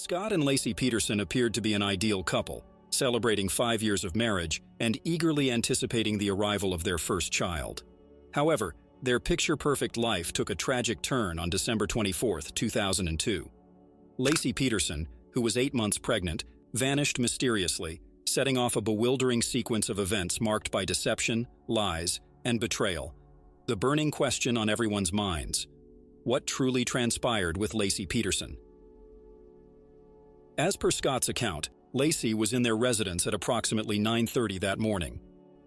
Scott and Laci Peterson appeared to be an ideal couple, celebrating 5 years of marriage and eagerly anticipating the arrival of their first child. However, their picture-perfect life took a tragic turn on December 24, 2002. Laci Peterson, who was 8 months pregnant, vanished mysteriously, setting off a bewildering sequence of events marked by deception, lies, and betrayal. The burning question on everyone's minds: what truly transpired with Laci Peterson? As per Scott's account, Laci was in their residence at approximately 9:30 that morning.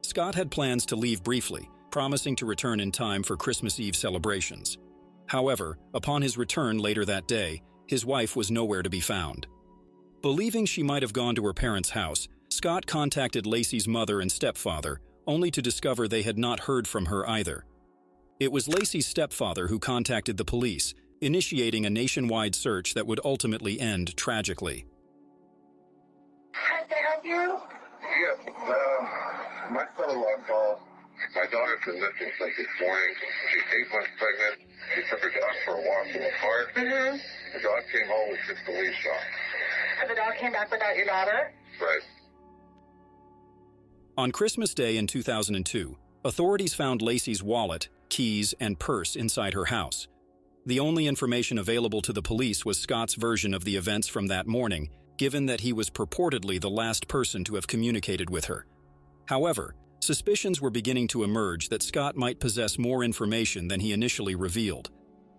Scott had plans to leave briefly, promising to return in time for Christmas Eve celebrations. However, upon his return later that day, his wife was nowhere to be found. Believing she might have gone to her parents' house, Scott contacted Laci's mother and stepfather, only to discover they had not heard from her either. It was Laci's stepfather who contacted the police, initiating a nationwide search that would ultimately end tragically. Can I help you? Yeah, my son-in-law called. My daughter's been missing since this morning. She's 8 months pregnant. She took her dog for a walk in the park. The dog came home with just a leash on. And the dog came back without your daughter? Right. On Christmas Day in 2002, authorities found Laci's wallet, keys, and purse inside her house. The only information available to the police was Scott's version of the events from that morning, given that he was purportedly the last person to have communicated with her. However, suspicions were beginning to emerge that Scott might possess more information than he initially revealed.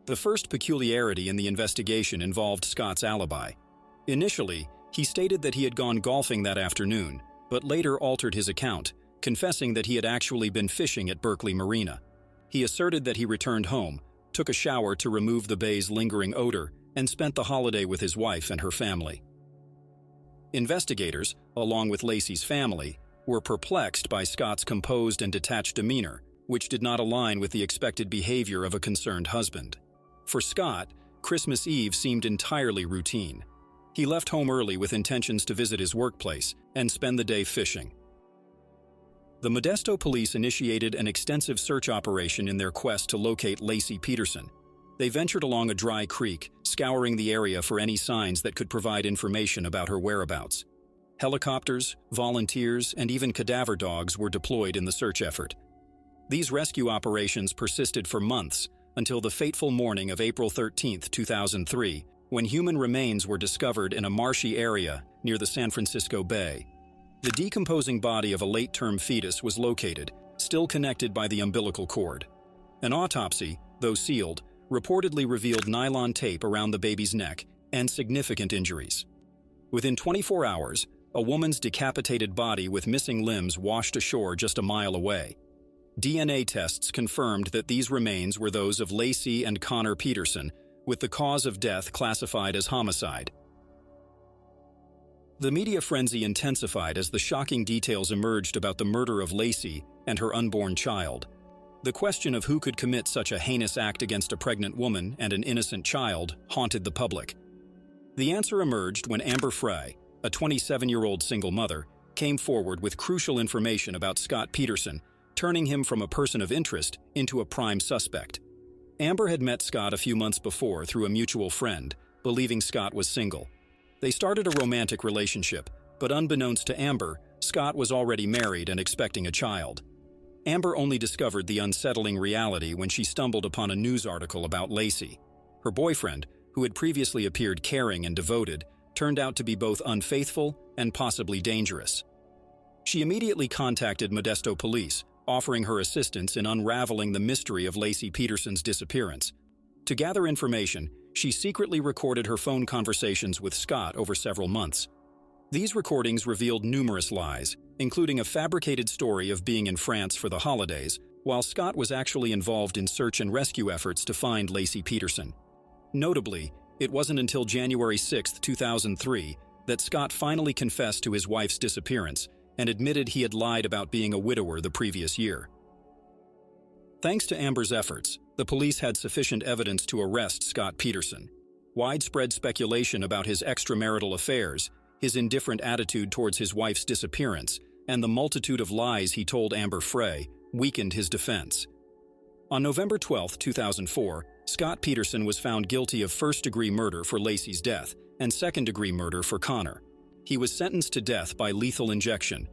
The first peculiarity in the investigation involved Scott's alibi. Initially, he stated that he had gone golfing that afternoon, but later altered his account, confessing that he had actually been fishing at Berkeley Marina. He asserted that he returned home, took a shower to remove the bay's lingering odor, and spent the holiday with his wife and her family. Investigators, along with Laci's family, were perplexed by Scott's composed and detached demeanor, which did not align with the expected behavior of a concerned husband. For Scott, Christmas Eve seemed entirely routine. He left home early with intentions to visit his workplace and spend the day fishing. The Modesto police initiated an extensive search operation in their quest to locate Laci Peterson. They ventured along a dry creek, scouring the area for any signs that could provide information about her whereabouts. Helicopters, volunteers, and even cadaver dogs were deployed in the search effort. These rescue operations persisted for months until the fateful morning of April 13, 2003, when human remains were discovered in a marshy area near the San Francisco Bay. The decomposing body of a late-term fetus was located, still connected by the umbilical cord. An autopsy, though sealed, reportedly revealed nylon tape around the baby's neck and significant injuries. Within 24 hours, a woman's decapitated body with missing limbs washed ashore just a mile away. DNA tests confirmed that these remains were those of Laci and Connor Peterson, with the cause of death classified as homicide. The media frenzy intensified as the shocking details emerged about the murder of Laci and her unborn child. The question of who could commit such a heinous act against a pregnant woman and an innocent child haunted the public. The answer emerged when Amber Frey, a 27-year-old single mother, came forward with crucial information about Scott Peterson, turning him from a person of interest into a prime suspect. Amber had met Scott a few months before through a mutual friend, believing Scott was single. They started a romantic relationship, but unbeknownst to Amber, Scott was already married and expecting a child. Amber only discovered the unsettling reality when she stumbled upon a news article about Laci. Her boyfriend, who had previously appeared caring and devoted, turned out to be both unfaithful and possibly dangerous. She immediately contacted Modesto police, offering her assistance in unraveling the mystery of Laci Peterson's disappearance. To gather information, she secretly recorded her phone conversations with Scott over several months. These recordings revealed numerous lies, including a fabricated story of being in France for the holidays, while Scott was actually involved in search and rescue efforts to find Laci Peterson. Notably, it wasn't until January 6, 2003, that Scott finally confessed to his wife's disappearance and admitted he had lied about being a widower the previous year. Thanks to Amber's efforts, the police had sufficient evidence to arrest Scott Peterson. Widespread speculation about his extramarital affairs, his indifferent attitude towards his wife's disappearance, and the multitude of lies he told Amber Frey weakened his defense. On November 12, 2004, Scott Peterson was found guilty of first-degree murder for Laci's death and second-degree murder for Connor. He was sentenced to death by lethal injection.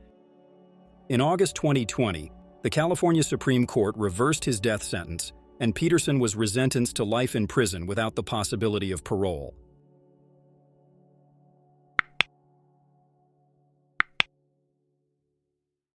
In August 2020, the California Supreme Court reversed his death sentence, and Peterson was sentenced to life in prison without the possibility of parole.